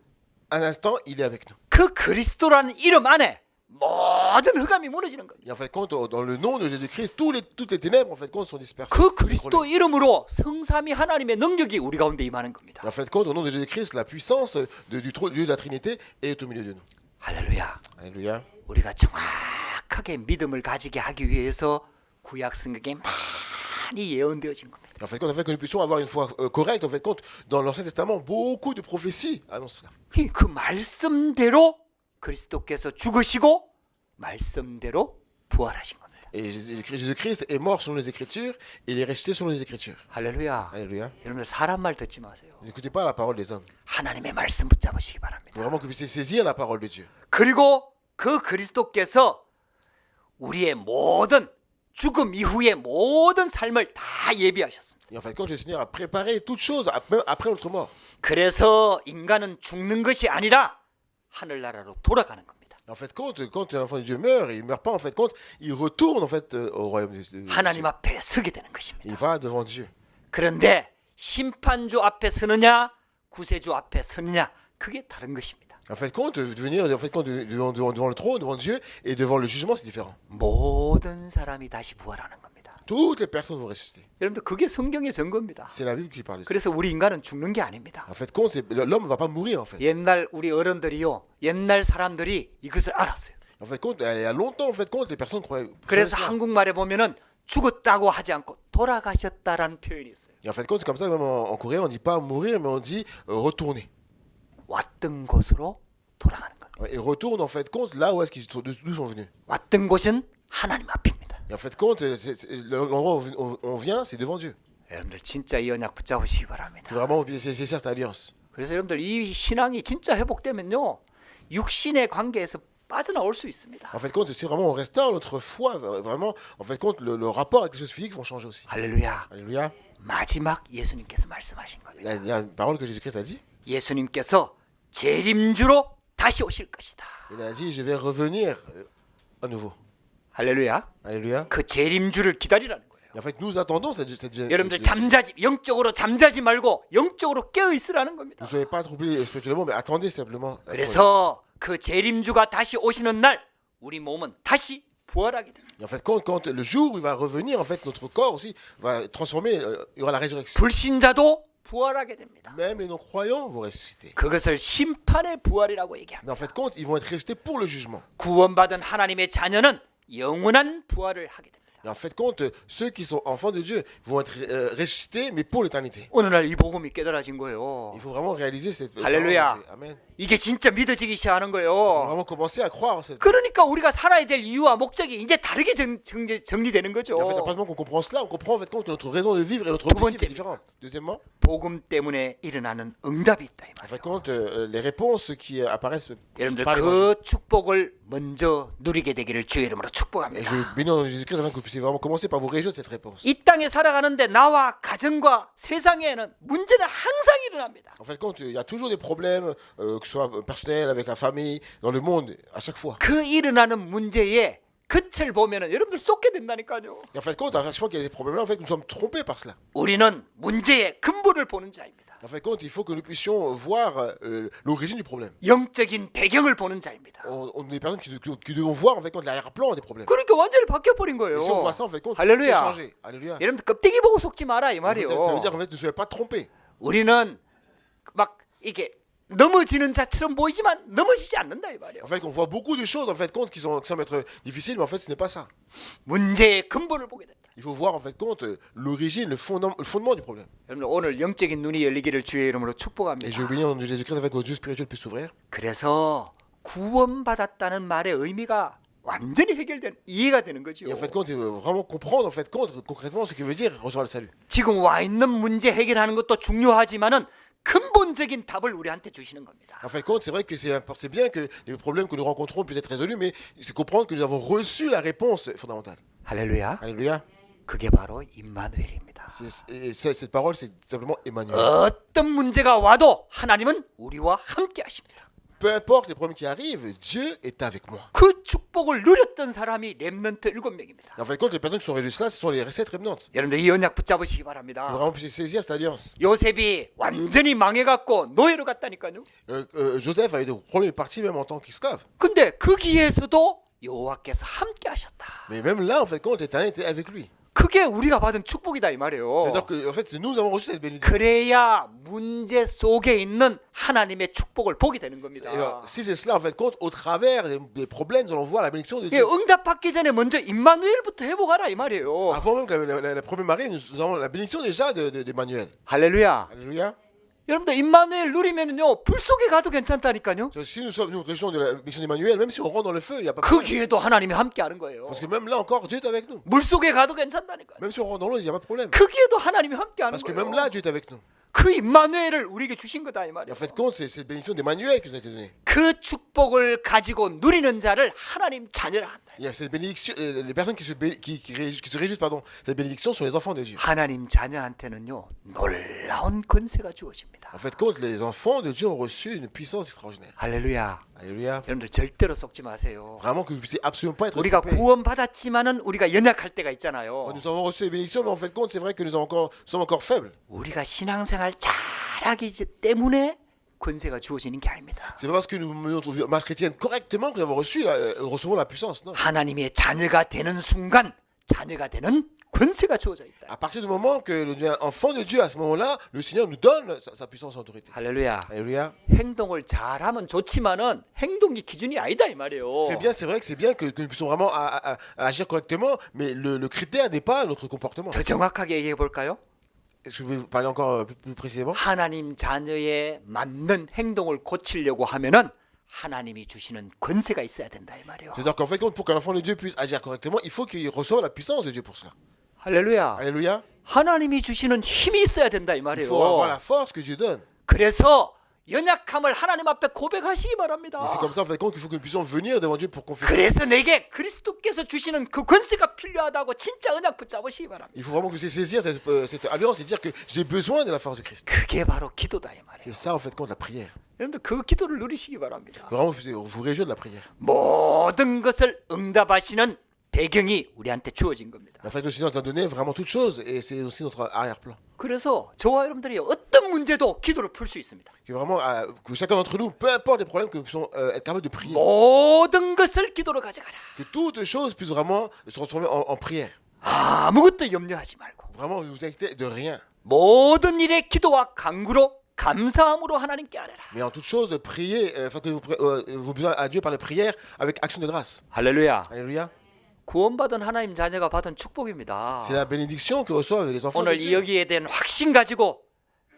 un instant, il est avec nous. 그 그리스도라는 이름 안에 모든 흑암이 무너지는 겁니다. Et en fait, dans le nom de Jésus-Christ, toutes les ténèbres en fait, sont dispersées. 그 그리스도 이름으로 성삼위 하나님의 능력이 우리 가운데 임하는 겁니다. Et en fait, au nom de Jésus-Christ, la puissance du Dieu de la Trinité est au milieu de nous. 할렐루야. Alléluia. 우리가 정확하게 믿음을 가지게 하기 위해서 구약 성경에 많이 예언되어진 겁니다. En fait, afin que nous puissions avoir une foi correcte, en fait, dans l'Ancien Testament, beaucoup de prophéties annoncent cela. 그 말씀대로 그리스도께서 죽으시고 말씀대로 부활하신 겁니다. Et Jésus-Christ est mort selon les Écritures et il est ressuscité selon les Écritures. 할렐루야. Alléluia. 여러분들 사람 말 듣지 마세요. N'écoutez pas la parole des hommes. 하나님의 말씀 붙잡으시기 바랍니다. Il faut vraiment que vous puissiez saisir la parole de Dieu. 그리고 그 그리스도께서 우리의 모든 죽음 이후의 모든 삶을 다 예비하셨습니다. Et en fait, quand le Seigneur a préparé toutes choses même après notre mort. 그래서 인간은 죽는 것이 아니라 하늘나라로 돌아가는 겁니다. En fait, quand un enfant de Dieu meurt, il ne meurt pas, en fait, il retourne en fait au royaume de Dieu. 하나님 앞에 서게 되는 것입니다. Il va devant Dieu. 그런데 심판주 앞에 서느냐 구세주 앞에 서느냐 그게 다른 것입니다. En fait, venir en fait, devant le trône, devant Dieu et devant le jugement, c'est différent. 모든 사람이 다시 부활하는 겁니다. Toutes les personnes vont ressusciter. 여러분들 그게 성경의 증거입니다. C'est la Bible qui parle de ça. 그래서 우리 인간은 죽는 게 아닙니다. En fait, l'homme ne va pas mourir en fait. 옛날 우리 어른들이요, 옛날 사람들이 이것을 알았어요. En fait, il y a longtemps, en fait, les personnes croyaient. 그래서 한국말에 보면은 죽었다고 하지 않고 돌아가셨다라는 표현이 있어요. Et en fait, c'est comme ça, même en coréen, on dit pas mourir, mais on dit retourner. 왔던 곳으로 돌아가는 거예요. Et retourne en fait là où est-ce d'où sont venus. 왔던 곳은 하나님 앞입니다. Et en fait, l'endroit où on vient, c'est devant Dieu. 여러분들 진짜 이 언약 붙잡으시기 바랍니다. Vraiment, c'est cette alliance. 그래서 여러분들 이 신앙이 진짜 회복되면요, 육신의 관계에서 빠져나올 수 있습니다. En fait, compte, si vraiment on restaure notre foi, vraiment, en fait, compte, le rapport avec les choses physiques vont changer aussi. 할렐루야. Alléluia. 마지막 예수님께서 말씀하신 거예요. Il y a une parole que Jésus-Christ a dit. 예수님께서 재림주로 다시 오실 것이다. Il a dit, je vais revenir à nouveau. 할렐루야. Alléluia. 그 재림주를 기다리라는 거예요. Et en fait, nous attendons 여러분들 잠자지 영적으로 잠자지 말고 영적으로 깨어 있으라는 겁니다. Ne soyez pas troublés spirituellement, mais attendez simplement. 그래서 그 재림주가 다시 오시는 날 우리 몸은 다시 부활하게 됩니다. Et en fait, quand le jour où il va revenir, en fait, notre corps aussi va être transformé, il y aura la résurrection. 불신자도 부활하게 됩니다. Même les non-croyants vont ressusciter. 그것을 심판의 부활이라고 얘기합니다. Mais en fait, compte, ils vont être ressuscités pour le jugement. 구원받은 하나님의 자녀는 영원한 부활을 하게 됩니다. Et en fait, compte, ceux qui sont enfants de Dieu vont être ressuscités, mais pour l'éternité. 오늘날 이 복음이 깨달아진 거예요. Il faut vraiment réaliser cette. Alléluia. Amen. 이게 진짜 믿어지기 시작하는 Il faut 거예요. vraiment commencer à croire en cette. 그러니까 우리가 살아야 될 이유와 목적이 이제 다르게 정리되는 Et en fait, à 거죠. partir du moment qu'on comprend cela, on comprend en fait compte que notre raison de vivre et notre Tout objectif est bonne différent. Deuxièmement, 복음 때문에 일어나는 응답이 있다 이 en fait 말이에요. compte, les réponses qui apparaissent. 여러분들 par l'évangile. 그 축복을 먼저 누리게 되기를 주의 이름으로 Et 축복합니다. je bénis en Jésus-Christ afin que vous puissiez vraiment commencer par vous réjouir de cette réponse. 이 땅에 살아가는데 나와 가정과 세상에는 문제는 항상 일어납니다. En fait, compte, il y a toujours des problèmes, que ce soit personnels, avec la famille, dans le monde, à chaque fois. 그 일어나는 문제에 끝을 보면은 여러분들 쏟게 된다니까요. Et en fait, compte, à chaque fois qu'il y a des problèmes là, en fait, nous sommes trompés par cela. 우리는 문제의 근본을 보는 자입니다. En fait, compte, il faut que nous puissions voir l'origine du problème. 영적인 배경을 보는 자입니다. On est des personnes qui devons voir, en fait, compte, l'arrière-plan des problèmes. 그러니까 완전히 바뀌어버린 거예요. Et si on voit ça, en fait, compte, Alléluia. tout changer. Alléluia. 여러분들 껍데기 보고 속지 마라 이 Ça veut dire, 말이에요. en fait, ne soyez pas trompés. 우리는 막 이게 넘어지는 자처럼 보이지만 넘어지지 않는다 이 말이에요. En fait, on voit beaucoup de choses, en fait, compte, qui semblent être difficiles, mais en fait, ce n'est pas ça. 문제의 근본을 보게 된다. Il faut voir, en fait, compte, l'origine, le fondement du problème. 여러분 오늘 영적인 눈이 열리기를 주의 이름으로 Et je 축복합니다. bénis en nom de Jésus-Christ avec vos yeux spirituels puissent s'ouvrir. 그래서 구원받았다는 말의 의미가 완전히 이해가 되는 거죠. Et en fait, compte, vraiment comprendre, en fait, compte, concrètement, ce que veut dire recevoir le salut. 지금 와 있는 문제 해결하는 것도 중요하지만은 근본적인 답을 우리한테 주시는 겁니다. En fait, compte, c'est vrai que c'est bien que les problèmes que nous rencontrons puissent être résolus, mais c'est comprendre que nous avons reçu la réponse fondamentale. 할렐루야. Alléluia. 그게 바로 임마누엘입니다. Cette parole, c'est simplement Emmanuel. 어떤 문제가 와도 하나님은 우리와 함께 하십니다. Peu importe les problèmes qui arrivent, Dieu est avec moi. 그 축복을 누렸던 사람이 렘넌트 7명입니다. Et en fait, compte, les personnes qui sont réjouies de cela, ce sont les recettes rémanentes. 여러분들 이 언약 붙잡으시기 Il faut 바랍니다. vraiment puissiez saisir cette alliance. 요셉이 완전히 망해갖고 노예로 갔다니까요. Joseph a eu des problèmes, parti même en tant qu'esclave. 근데 그 기회에서도 여호와께서 함께 하셨다. Mais même là, en fait, compte, l'Éternel était avec lui. 그게 우리가 받은 축복이다 이 말이에요. C'est-à-dire que, en fait, nous avons reçu cette bénédiction. 그래야 문제 속에 있는 하나님의 축복을 보게 되는 겁니다. Et, si c'est cela, en fait, compte, au travers des problèmes, nous allons voir la bénédiction de 예, Dieu. 응답 받기 전에 먼저 임마누엘부터 회복하라 이 말이에요. Avant même que la première marée, nous avons la bénédiction déjà d'Emmanuel. 할렐루야. Alléluia. 여러분들 임마누엘 누리면은요 불 속에 가도 괜찮다니까요. Si nous réjouissons de la bénédiction d'Emmanuel, même si on rentre dans le feu, il n'y a pas de 그 problème. 기회도 하나님이 함께하는 거예요. Parce que même là encore, Dieu est avec nous. 물 속에 가도 괜찮다니까요. Même si on rentre dans l'eau, il n'y a pas de problème. 그 기회도 하나님이 함께하는 Parce que même là, 거예요. Dieu est avec nous. 그 임마누엘을 우리에게 주신 거다 이 Et 말이에요. en fait, compte, c'est cette bénédiction d'Emmanuel qui nous a été donnée. 그 축복을 가지고 누리는 자를 하나님 자녀라 한다. Il y a cette bénédiction, les personnes qui se réjouissent, pardon, cette bénédiction sont les enfants de Dieu. 하나님 자녀한테는요 놀라운 권세가 주어집니다. En fait, compte, les enfants de Dieu ont reçu une puissance extraordinaire. 할렐루야. Alléluia. 여러분들 절대로 속지 마세요. Vraiment que vous puissiez absolument pas être 우리가 trompés. 구원받았지만은 우리가 연약할 때가 있잖아요. Nous avons reçu les bénédictions, mais en fait, compte, c'est vrai que nous sommes encore faibles. 우리가 신앙생활 잘하기 때문에 권세가 주어지는 게 아닙니다. C'est pas parce que nous menons notre marche chrétienne correctement que nous avons recevons la puissance, non. 하나님의 자녀가 되는 순간 자녀가 되는 권세가 주어져 있다. À partir du moment que nous devenons enfants de Dieu, à ce moment-là, le Seigneur nous donne sa puissance et autorité. 할렐루야. Alléluia. 행동을 잘하면 좋지만은 행동이 기준이 아니다 이 말이에요. C'est vrai que c'est bien que nous puissions vraiment agir correctement, mais le critère n'est pas notre comportement. 더 정확하게 얘기해 볼까요? Est-ce que vous pouvez parler encore plus précisément? 하나님 자녀에 맞는 행동을 고치려고 하면은 하나님이 주시는 권세가 있어야 된다 이 말이에요. C'est-à-dire qu'en fait, pour qu'un enfant de Dieu puisse agir correctement, il faut qu'il reçoive la puissance de Dieu pour cela. 할렐루야. Alléluia. 하나님이 주시는 힘이 있어야 된다 이 Il faut avoir 말이에요. la force que Dieu donne. 그래서 연약함을 하나님 앞에 고백하시기 바랍니다. Et c'est comme ça, en fait, compte qu'il faut que nous puissions venir devant Dieu pour confesser. 그래서 내게 그리스도께서 주시는 그 권세가 필요하다고 진짜 언약 붙잡으시기 바랍니다. Il faut vraiment que vous puissiez saisir cette alliance et dire que j'ai besoin de la force de Christ. 그게 바로 기도다 이 말이에요. C'est ça, en fait, compte la prière. 여러분들 그 기도를 누리시기 바랍니다. Vraiment, vous réjouir de la prière. 모든 것을 응답하시는 배경이 우리한테 주어진 겁니다. En fait, le Seigneur nous a donné vraiment toutes choses et c'est aussi notre arrière-plan. 그래서 저와 여러분들이 어떤 문제도 기도로 풀 수 있습니다. Que vraiment, que chacun d'entre nous, peu importe les problèmes, que nous puissions être capables de prier. 모든 것을 기도로 가져가라. Que toutes choses puissent vraiment se transformer en prière. 아무것도 염려하지 말고 Vraiment, ne vous inquiétez de rien. 모든 일에 기도와 간구로 감사함으로 하나님께 아뢰라. Mais en toute chose, priez, enfin que vos besoins à Dieu par la prière avec action de grâce. 할렐루야. Alléluia. 구원받은 하나님 자녀가 받은 축복입니다. C'est la bénédiction que reçoivent les enfants de 오늘 Dieu. 여기에 대한 확신 가지고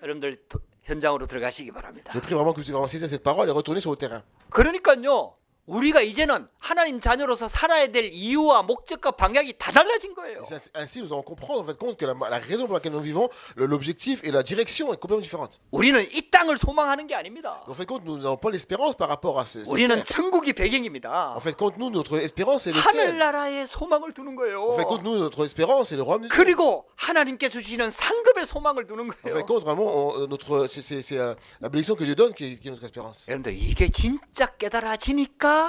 여러분들 현장으로 들어가시기 바랍니다. Je prie vraiment que vous puissiez vraiment saisir cette parole et retourner sur le terrain. 그러니까요. 우리가 이제는 하나님 자녀로서 살아야 될 이유와 목적과 방향이 다 달라진 거예요. Et ainsi, nous allons comprendre en fait compte que la raison pour laquelle nous vivons, l'objectif et la direction est complètement différente. 우리는 이 땅을 소망하는 게 아닙니다. En fait compte, nous n'avons pas l'espérance par rapport à cette 우리는 terre. 천국이 배경입니다. En fait compte, nous, notre espérance c'est le ciel. 하늘나라에 소망을 두는 거예요. En fait compte, nous, notre espérance c'est le royaume de Dieu. 그리고 하나님께서 주시는 상급의 소망을 두는 En 거예요. fait compte, vraiment, c'est la bénédiction que Dieu donne qui est notre espérance. 여러분들 이게 진짜 깨달아지니까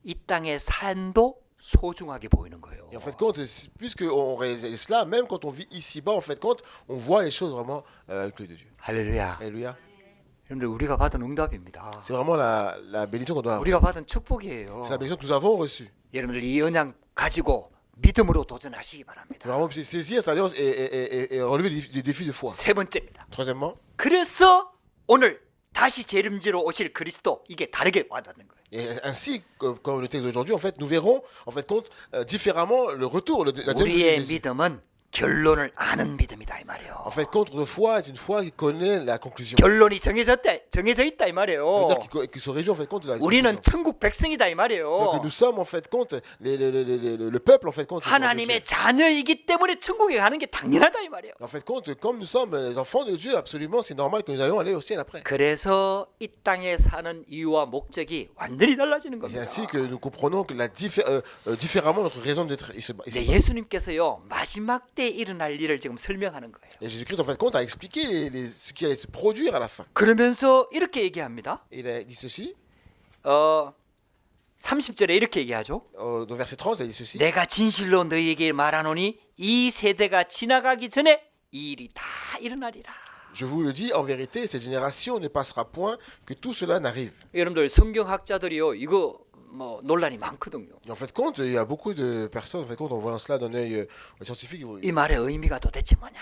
이 땅의 삶도 소중하게 보이는 거예요. Et en fait compte, puisque on réalise cela, même quand on vit ici-bas, en fait compte, on voit les choses vraiment avec l'œil de Dieu. 할렐루야. Alléluia. 여러분들 우리가 받은 응답입니다. C'est vraiment la bénédiction qu'on doit avoir. 우리가 받은 축복이에요. C'est la bénédiction que nous avons reçue. 여러분들 이 언약 가지고 믿음으로 도전하시기 바랍니다. Vraiment, puisser saisir cette alliance et relever les défis de foi. 세 번째입니다. Troisièmement, 그래서 오늘 다시 재림지로 오실 그리스도 이게 다르게 와닿는 거예요. et ainsi, comme le texte d'aujourd'hui, en fait, nous verrons, en fait, compte différemment le retour, la deuxième venue de 우리의 Jésus. 믿음은 결론을 아는 믿음이다 이 말이에요. En fait, compte notre foi est une foi qui connaît la conclusion. 결론이 정해져 있다 이 Ça 말이에요. veut dire qu'il se réjouit, en fait, compte de la 우리는 conclusion. 천국 백성이다 이 C'est-à-dire 말이에요. que nous sommes, en fait, compte, le peuple, en fait, compte. 하나님의 자녀이기 때문에 천국에 가는 게 당연하다 이 말이에요. En fait, compte, comme nous sommes les enfants de Dieu, absolument, c'est normal que nous allons aller au ciel après. 그래서 이 땅에 사는 이유와 목적이 완전히 달라지는 Et c'est 겁니다. ainsi que nous comprenons que différemment notre raison d'être ici. 이제 예수님께서요 마지막 때 일어날 일을 지금 설명하는 거예요. Et Jésus-Christ, en fait, compte, a expliqué ce qui allait se produire à la fin. 그러면서 이렇게 얘기합니다. Il a dit ceci, 30절에 이렇게 얘기하죠. dans verset 30, il a dit ceci. 내가 진실로 너희에게 말하노니 이 세대가 지나가기 전에 이 일이 다 일어나리라. Je vous le dis, en vérité, cette génération ne passera point que tout cela n'arrive. 여러분들 성경학자들이요 이거 뭐 논란이 많거든요. Et en fait, compte, il y a beaucoup de personnes, en fait, compte, en voyant cela d'un œil scientifique, 이 말의 의미가 도대체 뭐냐?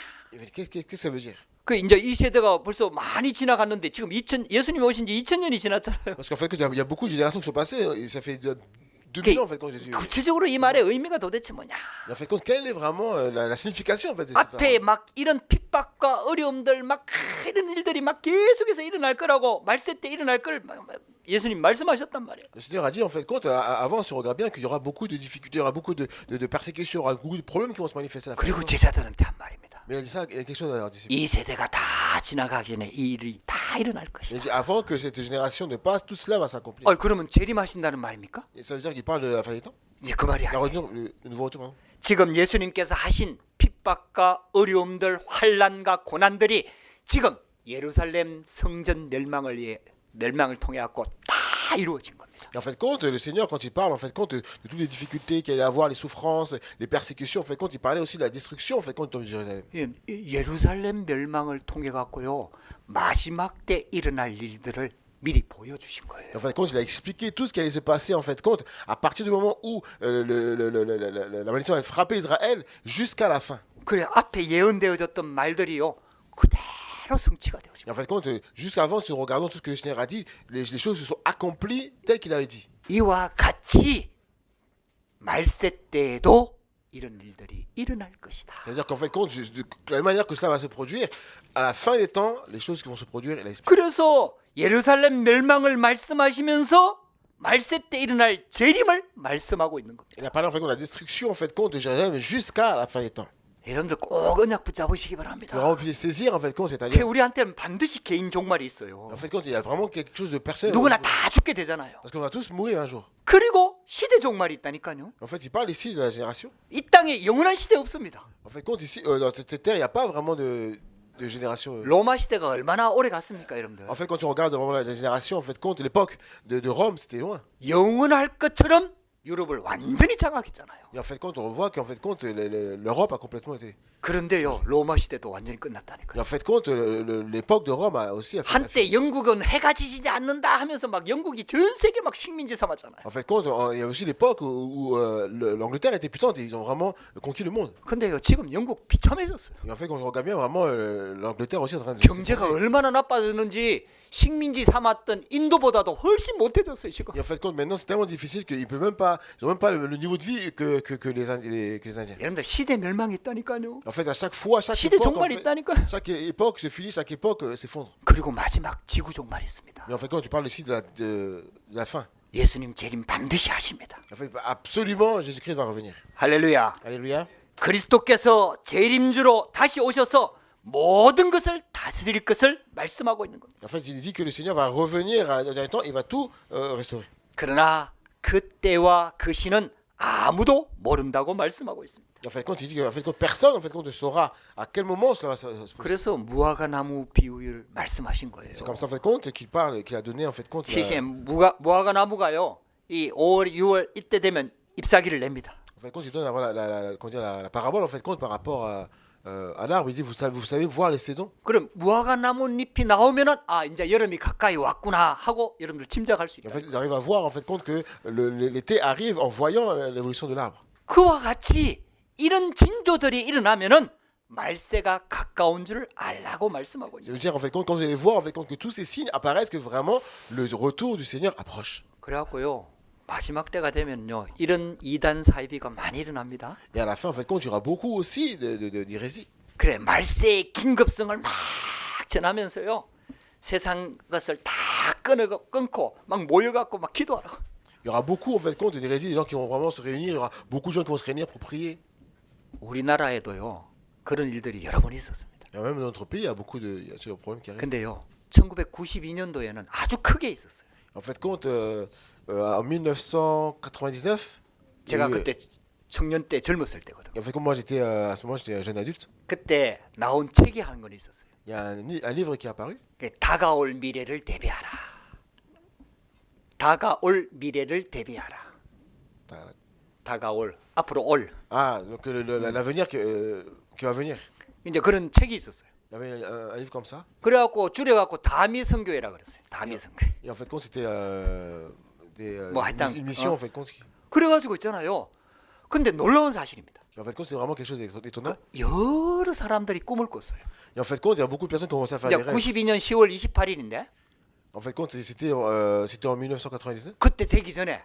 qu'est-ce que ça veut dire? 그 이제 이 세대가 벌써 많이 지나갔는데 지금 예수님이 오신 지 2000년이 지났잖아요. Parce qu'en fait, il y a beaucoup de générations qui sont passées, et ça fait 2000 ans, en fait, quand Jésus est venu. 구체적으로 이 말의 의미가 도대체 뭐냐? Et en fait, compte, quelle est vraiment la signification, en fait, de cette parole? 앞에 막 이런 핍박과 어려움들 막 이런 일들이 막 계속해서 일어날 거라고 말세 때 일어날 걸 예수님 말씀하셨단 말이에요. Le Seigneur a dit, en fait, compte, avant, si on regarde bien, qu'il y aura beaucoup de difficultés, il y aura beaucoup de persécutions, il y aura beaucoup de problèmes qui vont se manifester à la fin. 그리고 제자들한테 한 말입니다. Mais il a dit ça, il y a quelque chose à leur dire. 이 세대가 다 지나가기 전에 이 일이 다 일어날 Il a 것이다. dit, avant que cette génération ne passe, tout cela va s'accomplir. 그러면 재림하신다는 말입니까? Et ça veut dire qu'il parle de la fin des temps? 이제 그 말이 La 아니에요. retour, le nouveau retour, pardon. 지금 예수님께서 하신 핍박과 어려움들, 환난과 고난들이 지금 예루살렘 성전 멸망을 통해 갖고 다 이루어진 겁니다. Et en fait, compte, le Seigneur, quand il parle, en fait, compte de toutes les difficultés qu'il allait avoir, les souffrances, les persécutions, en fait, compte, il parlait aussi de la destruction, en fait, compte, de Jérusalem. 예루살렘 멸망을 통해 갖고요 마지막 때 일어날 일들을 미리 보여주신 거예요. Et en fait, compte, il a expliqué tout ce qui allait se passer, en fait, compte, à partir du moment où la malédiction allait frapper Israël jusqu'à la fin. 그래 앞에 예언되어졌던 말들이요 그대로 성취가 되어집니다. Et en fait, compte, juste avant, si nous regardons tout ce que le Seigneur a dit, les choses se sont accomplies telles qu'il avait dit. 이와 같이 말세 때에도 이런 일들이 일어날 것이다. C'est-à-dire qu'en fait, compte, de la même manière que cela va se produire, à la fin des temps, les choses qui vont se produire, il a expliqué. 그래서 예루살렘 멸망을 말씀하시면서 말세 때 일어날 재림을 말씀하고 있는 겁니다. Il a parlé en fait de la destruction en fait compte de Jérusalem jusqu'à la fin des temps. 여러분들 꼭 언약 붙잡으시기 Il faut 바랍니다. vraiment puisse saisir en fait compte cette 그 alliance. 우리한테는 반드시 개인 종말이 있어요. En fait compte il y a vraiment quelque chose de personnel. 누구나 다 죽게 되잖아요. Parce qu'on va tous mourir un jour. 그리고 시대 종말이 있다니까요. En fait il parle ici de la génération. 이 땅에 영원한 시대 없습니다. En fait compte ici dans cette terre il n'y a pas vraiment de génération. 로마 시대가 얼마나 오래 갔습니까, 여러분들? En fait quand tu regardes vraiment la génération en fait compte l'époque de Rome c'était loin. 영원할 것처럼 유럽을 완전히 장악했잖아요. Et en fait compte on voit qu'en fait compte l'Europe a complètement été. 그런데요, 로마 시대도 완전히 Et 끝났다니까요. en fait compte l'époque de Rome a aussi 한때 영국은 해가 지지 않는다 하면서 막 영국이 전 세계 막 식민지 삼았잖아요. En fait compte il y a aussi l'époque où l'Angleterre était puissante et ils ont vraiment conquis le monde. 근데요, 지금 영국 비참해졌어요. Et en fait quand on regarde bien vraiment l'Angleterre aussi est en train de 경제가 얼마나 나빠졌는지 식민지 삼았던 인도보다도 훨씬 못해졌어요 지금. Et en fait, compte maintenant, c'est tellement difficile qu'ils peuvent même pas, ils ont même pas le niveau de vie que les Indiens. 여러분들 시대 멸망했다니까요. En fait, à chaque fois, chaque 시대 époque, 종말이 en fait, 있다니까. chaque époque se finit, chaque époque s'effondre. 그리고 마지막 지구 종말이 있습니다. Mais en fait, quand tu parles ici de la fin, 예수님 재림 반드시 하십니다. en fait, absolument, Jésus-Christ va revenir. 할렐루야. Alléluia. 그리스도께서 재림주로 다시 오셔서 모든 것을 다스릴 것을 말씀하고 있는 겁니다. En fait, il dit que le Seigneur va revenir à un dernier temps, il va tout restaurer. 그러나 그때와 그 시는 아무도 모른다고 말씀하고 있습니다. En fait, quand il dit que en fait, quand personne en fait, quand ne saura à quel moment cela va se passer. 그래서 무화과 나무 비유를 말씀하신 거예요. C'est comme ça en fait compte qu'il parle, qu'il a donné en fait compte. 희생 무화과 나무가요. 이 5월, 6월 이때 되면 잎사귀를 냅니다. En fait, quand il donne comment dire, la parabole, en fait, compte par rapport à l'arbre, il dit vous savez voir les saisons. 그럼 무화과 나무 잎이 나오면은 아 이제 여름이 가까이 왔구나 하고 여러분들 짐작할 수 Et en 있다. fait, ils arrivent à voir en fait compte que l'été arrive en voyant l'évolution de l'arbre. 그와 같이 이런 징조들이 일어나면은 말세가 가까운 줄을 알라고 말씀하고 Ça 있어요. veut dire en fait compte quand vous allez voir en fait compte que tous ces signes apparaissent que vraiment le retour du Seigneur approche. 그래갖고요 마지막 때가 되면요 이런 이단 사이비가 많이 일어납니다. Et à la fin en fait compte il y aura beaucoup aussi d'hérésie. 그래 말세의 긴급성을 막 전하면서요 세상 것을 다 끊고 막 모여갖고 막 기도하라고. Il y aura beaucoup en fait compte d'hérésie, des gens qui vont vraiment se réunir, il y aura beaucoup de gens qui vont se réunir pour prier. 우리나라에도요 그런 일들이 여러 번 있었습니다. Et même dans notre pays, il y a beaucoup il y a ce problème qui arrive. 근데요 1992년도에는 아주 크게 있었어요. En fait compte en 1999, 제가 il y a eu- 그때 청년 때 젊었을 때거든. en fait comme moi j'étais à ce moment j'étais un jeune adulte, 그때 나온 책이 한 권 있었어요. il y a un livre qui est apparu. 다가올 미래를 대비하라. 다가올 미래를 대비하라. 다가올 앞으로 올. Ah, donc l'avenir qui va venir. 이제 그런 책이 있었어요. Il y avait un livre comme ça. 그래갖고 줄여갖고 다미 선교회라 그랬어요. 다미 선교회. Et en fait, compte, c'était Bon, attends, une mission, hein. en fait, compte. 그래가지고 있잖아요. 근데 놀라운 사실입니다. En fait, compte, c'est vraiment quelque chose d'étonnant. 여러 사람들이 꿈을 꿨어요. Et en fait, compte, il y a beaucoup de personnes qui ont commencé à faire 이제 des rêves. 92년 10월 28일인데 En fait, compte, c'était en 1999. 그때 되기 전에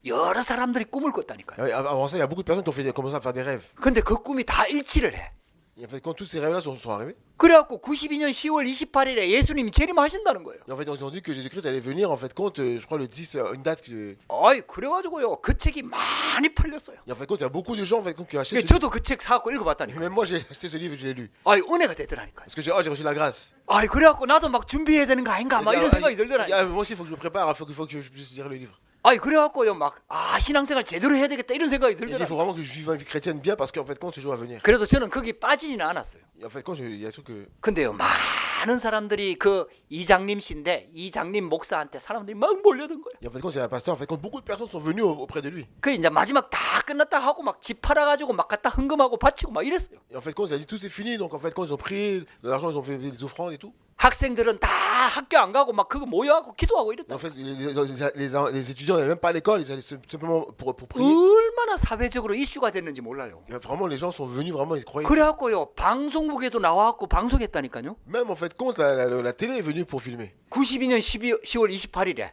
여러 사람들이 꿈을 꿨다니까요. Et avant ça, il y a beaucoup de personnes qui ont commencé à faire des rêves. 근데 그 꿈이 다 일치를 해. Et en fait, quand tous ces rêves-là sont arrivés, 그래갖고 92년 10월 28일에 예수님이 재림하신다는 거예요. et en fait, ils ont dit que Jésus-Christ allait venir, en fait, compte, je crois, le 10, une date. 아이 그래가지고요 그 책이 많이 팔렸어요. Et en fait, compte, il y a beaucoup de gens, en fait, compte, qui ont acheté ce livre. 저도 그 책 사갖고 Et 읽어봤다니까. même moi, j'ai acheté ce livre et je l'ai lu. 아이 은혜가 되더라니까요. Parce que j'ai reçu la grâce. 아이 그래갖고 나도 막 준비해야 되는 거 아닌가 막 이런 생각이 들더라니까. Moi aussi, il faut que je me prépare, il faut que je puisse lire le livre. 아이 그래갖고요 막 신앙생활 제대로 해야 되겠다 이런 생각이 Il dit, il 들더라고요. faut vraiment que je vive une vie chrétienne bien parce qu'en fait, compte, ce jour à venir. 그래도 저는 거기 빠지지는 않았어요. Et en fait, compte, il y a un truc que. 근데요 많은 사람들이 그 이장님 씨인데 이장님 목사한테 사람들이 막 몰려든 거예요. Et en fait, compte, il y a un pasteur, en fait, compte, beaucoup de personnes sont venues auprès de lui. 그 이제 마지막 다 끝났다 하고 막 집 팔아가지고 막 갖다 헌금하고 바치고 막 이랬어요. Et en fait, compte, il a dit tout est fini, donc en fait, quand ils ont pris de l'argent, ils ont fait des offrandes et tout. 학생들은 다 학교 안 가고 막 그거 모여갖고 기도하고 Et 이랬다. en fait, les étudiants n'allaient même pas à l'école, ils allaient simplement pour prier. 얼마나 사회적으로 이슈가 됐는지 몰라요. Et vraiment, les gens sont venus, vraiment, ils croyaient. 그래갖고요 방송국에도 나와갖고 방송했다니까요. Même en fait, compte, la télé est venue pour filmer. 92년 10월 28일에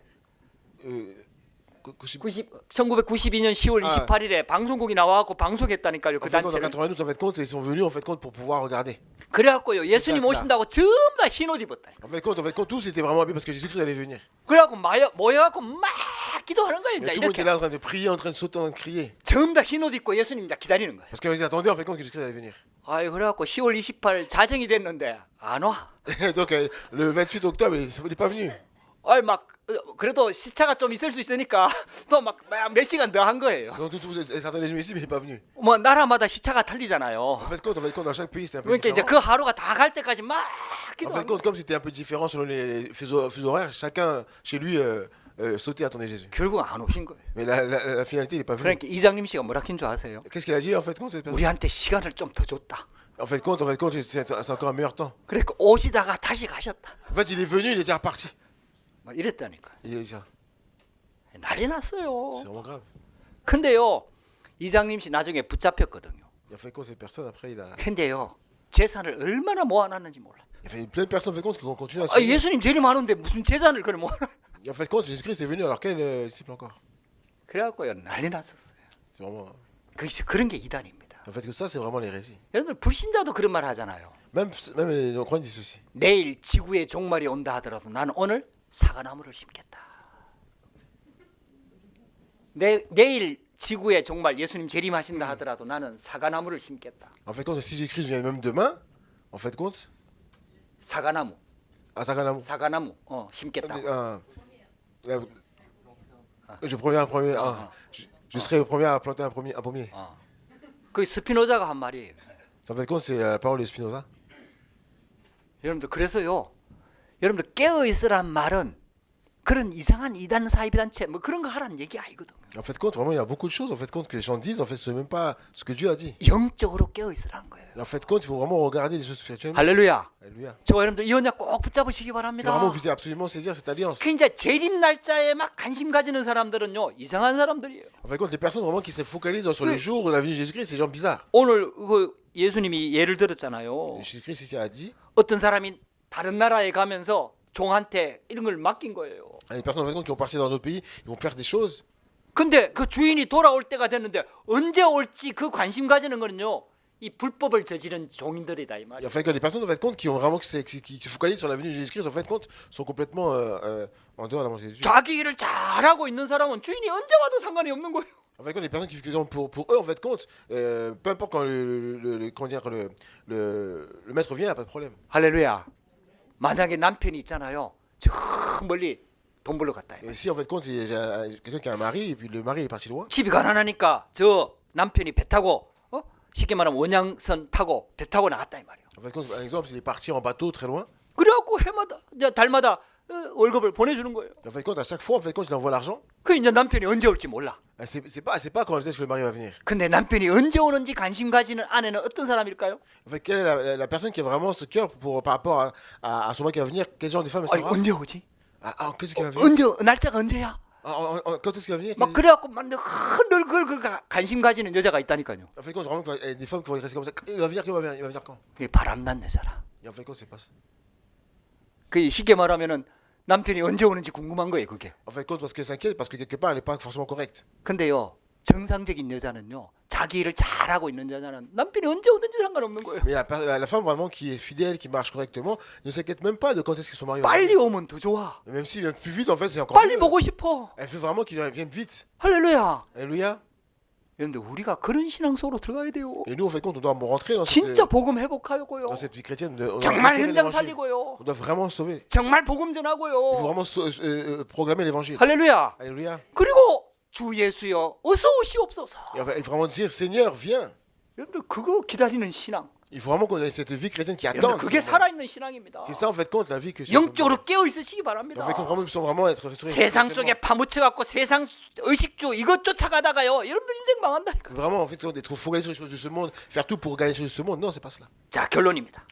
1992년 10월 아. 28일에 방송국이 나와갖고 방송했다니까요. En 그 fait, en 단체를. 92, en fait, compte, ils sont venus en fait, compte, pour pouvoir regarder. 그래갖고요 예수님 진짜 오신다고 전부 다 흰 옷 입었다. En fait, compte, tous étaient vraiment habillés parce que Jésus-Christ allait venir. 그래갖고 모여갖고 막 기도하는 거예요. Et 이제 tout le monde 이렇게 était là en train de prier, en train de sauter, en train de crier. 전부 다 흰 옷 입고 예수님 이제 기다리는 거예요. Parce qu'ils attendaient en fait compte que Jésus-Christ allait venir. 아이 그래갖고 10월 28일 자정이 됐는데 안 와. Donc le 28 octobre, il n'est pas venu. 아이 막 그래도 시차가 좀 있을 수 있으니까 또 막 몇 시간 더 한 거예요. Donc vous attendez les ici, mais il n'est pas venu. 뭐 나라마다 시차가 틀리잖아요. En fait, compte, dans chaque pays, c'était un peu 그러니까 이제 différent. 그 하루가 다 갈 때까지 막 En fait, 기도하는 compte, comme c'était un peu différent selon les fuseaux horaires, chacun chez lui sautait attendait Jésus. 결국 안 오신 거예요. Mais la finalité, il n'est pas venu. 그러니까 이장님 씨가 뭐라 한 줄 아세요? Qu'est-ce qu'il a dit en fait, compte, cette personne? 우리한테 시간을 좀 더 줬다. En fait, compte, c'est encore un meilleur temps. 그러니까 오시다가 다시 가셨다. En fait, il est venu, il est déjà reparti. 막 이랬다니까. C'est 난리 났어요. vraiment grave. 근데요 이장님 씨 나중에 붙잡혔거든요. Il a fait compte, cette personne, après, 근데요 재산을 얼마나 모아놨는지 몰라. il a fait plein de personnes, en fait, compte, qui ont continué à 아, suivre. 예수님 재림 하는데 무슨 재산을 그걸 모아? Et en fait, compte, Jésus-Christ est venu, alors quel disciple encore? 그래갖고요 난리 났었어요. C'est vraiment. 그런 게 이단입니다. En fait, que ça, c'est vraiment l'hérésie. 여러분들 불신자도 그런 말 하잖아요. Même les non-croyants disent ceci. 내일 지구의 종말이 온다 하더라도 나는 오늘 사과나무를 심겠다. 내일 지구의 종말 예수님 재림하신다 하더라도 나는 사과나무를 심겠다. En fait, compte, si Jésus-Christ vient même demain, en fait, compte, 사과나무, à Saganamo. 사과나무 심겠다. Je serai le premier à planter un pommier. 그 스피노자가 한 말이에요. En fait, compte, c'est la parole de Spinoza. 여러분들 그래서요. 여러분들 깨어 있으란 말은 그런 이상한 이단 사이비 단체 뭐 그런 거 하라는 얘기 아니거든요. En fait, compte, vraiment, il y a beaucoup de choses en fait, compte, que les gens disent, en fait, ce n'est même pas ce que Dieu a dit. 영적으로 깨어 있으라는 거예요. Et en fait, compte, il faut vraiment regarder les choses spirituellement. 할렐루야. Alléluia. 저 여러분들 이 언약 꼭 붙잡으시기 Il faut 바랍니다. vraiment vous absolument saisir cette alliance. 그 이제 재림 날짜에 막 관심 가지는 사람들은요 이상한 사람들이에요. En fait, compte, les personnes vraiment qui se focalisent sur le jour de la venue de Jésus-Christ, c'est des gens bizarres. 오늘 그 예수님이 예를 들었잖아요. Et Jésus-Christ ici a dit, 어떤 사람이 다른 나라에 가면서 종한테 이런 걸 맡긴 거예요. les personnes en fait, compte, qui vont partir dans d'autres pays, ils vont faire des choses. 근데 그 주인이 돌아올 때가 됐는데 언제 올지 그 관심 가지는 거는요 이 불법을 저지른 종인들이다 이 Et 말이에요. en fait, que les personnes en fait, compte, qui ont vraiment qui se focalisent sur la venue de Jésus-Christ, en fait, compte, sont complètement en dehors de la volonté de Dieu. 자기 일을 잘하고 있는 사람은 주인이 언제 와도 상관이 없는 거예요. En fait, quand les personnes qui pour eux, en fait, compte, peu importe quand comment dire, le maître vient, il n'y a pas de problème. 할렐루야. 만약에 남편이 있잖아요. 저 멀리 돈 벌러 갔다. Et si en fait, compte, il y a quelqu'un qui a un mari, et puis le mari est parti loin, 집이 가난하니까 저 남편이 배 타고 쉽게 말하면 원양선 타고 배 타고 나갔다 이 말이에요. en fait, compte, par exemple, s'il est parti en bateau très loin, 그래갖고 해마다 이제 달마다 월급을 보내주는 거예요. en fait, compte, à chaque fois, en fait, compte, il envoie l'argent. 그 이제 남편이 언제 올지 몰라. C'est pas quand est-ce que le mari va venir. 근데 남편이 언제 오는지 관심 가지는 아내는 어떤 사람일까요? En fait, quelle est la personne qui a vraiment ce cœur par rapport à son mari qui va venir, quel genre de femme elle 아니, sera? 언제 오지? Qu'est-ce qui va venir? 언제 날짜가 언제야? Quand est-ce qu'il va venir? 막 그래갖고 막늘 그 관심 가지는 여자가 있다니까요. En fait, compte, vraiment, il y a des femmes qui vont rester comme ça. Il va venir, il va venir quand? 그게 바람난 여자라. Et en fait, compte, c'est pas ça. 그 쉽게 말하면은 남편이 언제 오는지 궁금한 거예요, 그게. En fait, compte, parce que s'inquiète, parce que quelque part, elle n'est pas forcément correcte. 근데요, 정상적인 여자는요, 자기 일을 잘하고 있는 여자는 남편이 언제 오는지 상관없는 거예요. Mais la femme vraiment qui est fidèle, qui marche correctement, ne s'inquiète même pas de quand est-ce que son mari va 빨리 venir. 오면 더 좋아. Même s'il vient plus vite, en fait, c'est encore 빨리 mieux. 보고 싶어. Elle veut vraiment qu'il vienne vite. 할렐루야. Alléluia. 그런데 우리가 그런 신앙 속으로 들어가야 돼요. Et nous, en fait, compte, on doit rentrer 진짜 복음 회복하고요. dans cette vie chrétienne. On doit 정말 rentrer 현장 dans l'évangile. 살리고요. On doit vraiment sauver. 정말 복음 Il faut 전하고요. vraiment proclamer l'évangile. 할렐루야. Alléluia. 그리고 주 예수여 어서 오시옵소서. Et il faut vraiment dire, Seigneur, viens. 여러분들 그거 기다리는 신앙. Il faut vraiment qu'on ait cette vie chrétienne qui 여러분들 attend. 그게 살아있는 신앙입니다. C'est ça, en fait, compte, la vie que je 영적으로 깨어 있으시기 En 바랍니다. fait, vraiment, nous sommes vraiment être restaurés. 세상 속에 파묻혀갖고 세상 의식주 이것 쫓아가다가요 여러분들 인생 망한다니까. Vraiment, en fait, d'être focalisé sur les choses de ce monde, faire tout pour gagner sur ce monde. Non, c'est pas cela. 자 결론입니다.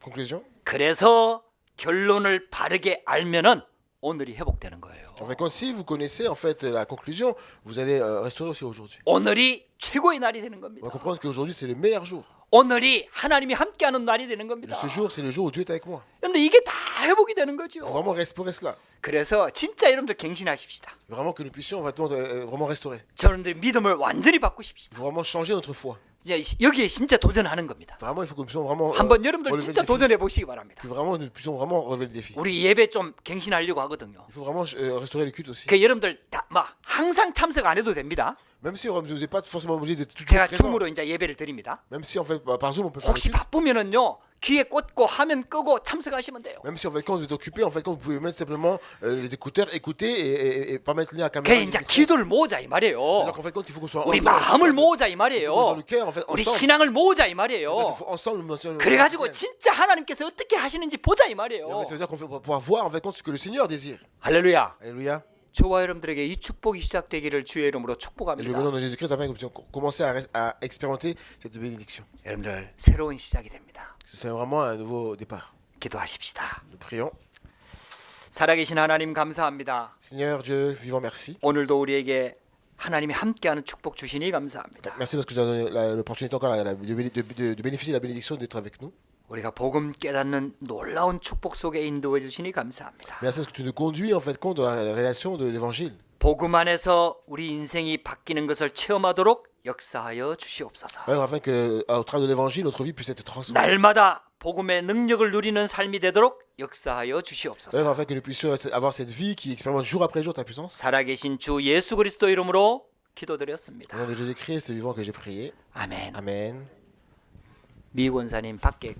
Conclusion. 그래서 결론을 바르게 알면은 오늘이 회복되는 거예요. En fait, si vous connaissez en fait la conclusion, vous allez restaurer aussi aujourd'hui. 오늘이 최고의 날이 되는 On 겁니다. va comprendre qu'aujourd'hui c'est le meilleur jour. 오늘이 하나님이 함께하는 날이 되는 Et 겁니다. ce jour, c'est le jour où Dieu est avec moi. 여러분들 이게 다 회복이 되는 Il faut 거죠. vraiment restaurer cela. 그래서 진짜 여러분들 갱신하십시다. Vraiment que nous puissions vraiment restaurer. 여러분들 믿음을 완전히 바꾸십시다. Il faut vraiment changer notre foi. 이제 여기에 진짜 도전하는 겁니다. Vraiment, il faut que nous puissions vraiment 한번 여러분들 relever 진짜 le défi. 도전해 보시기 바랍니다. Que vraiment nous puissions vraiment relever le défi. 우리 예배 좀 갱신하려고 하거든요. Il faut vraiment restaurer le culte aussi. 그 여러분들 다 막 항상 참석 안 해도 됩니다. Même si on n'est pas forcément obligé d'être toujours 제가 présent. 줌으로 이제 예배를 드립니다. Même si en fait par Zoom on peut faire 혹시 l'étude. 바쁘면은요 귀에 꽂고 화면 끄고 참석하시면 돼요. Même si en fait quand vous êtes occupé, en fait quand vous pouvez mettre simplement les écouteurs, écouter et pas mettre le lien à la caméra. 그래 이제 기도를 모으자 이 말이에요. C'est-à-dire qu'en fait quand il faut qu'on soit 우리 ensemble, 마음을 모으자 이 il faut qu'on soit 말이에요. le cœur en fait 우리 ensemble. 신앙을 모으자 이 Il 말이에요. faut ensemble mentionner. 그래가지고 진짜 하나님께서 어떻게 하시는지 보자 이 말이에요. Ça veut dire qu'on fait pour pouvoir voir en fait ce que le Seigneur désire. 할렐루야. Alléluia. 저와 여러분들에게 이 축복이 시작되기를 주의 이름으로 Et je veux 축복합니다. au nom de Jésus-Christ afin que nous puissions commencer à expérimenter cette bénédiction. 여러분들 새로운 시작이 됩니다. C'est vraiment un nouveau départ. 기도하십시다. Nous prions. 살아계신 하나님 감사합니다. Seigneur Dieu vivant, merci. 오늘도 우리에게 하나님이 함께하는 축복 주시니 감사합니다. Merci parce que tu nous as donné l'opportunité encore de bénéficier de la bénédiction d'être avec nous. 우리가 복음 깨닫는 놀라운 축복 속에 인도해 주시니 감사합니다. Merci parce que tu nous conduis en fait compte dans la relation de l'évangile. 복음 안에서 우리 인생이 바뀌는 것을 체험하도록 역사하여 주시옵소서. Ouais, afin que au travers de l'évangile notre vie puisse être transformée. 날마다 복음의 능력을 누리는 삶이 되도록 역사하여 Ouais, 주시옵소서. afin que nous puissions avoir cette vie qui expérimente jour après jour ta puissance. 살아계신 주 예수 그리스도 이름으로 Au 기도드렸습니다. nom de Jésus-Christ vivant que j'ai prié. 아멘. Amen. 미 권사님 밖에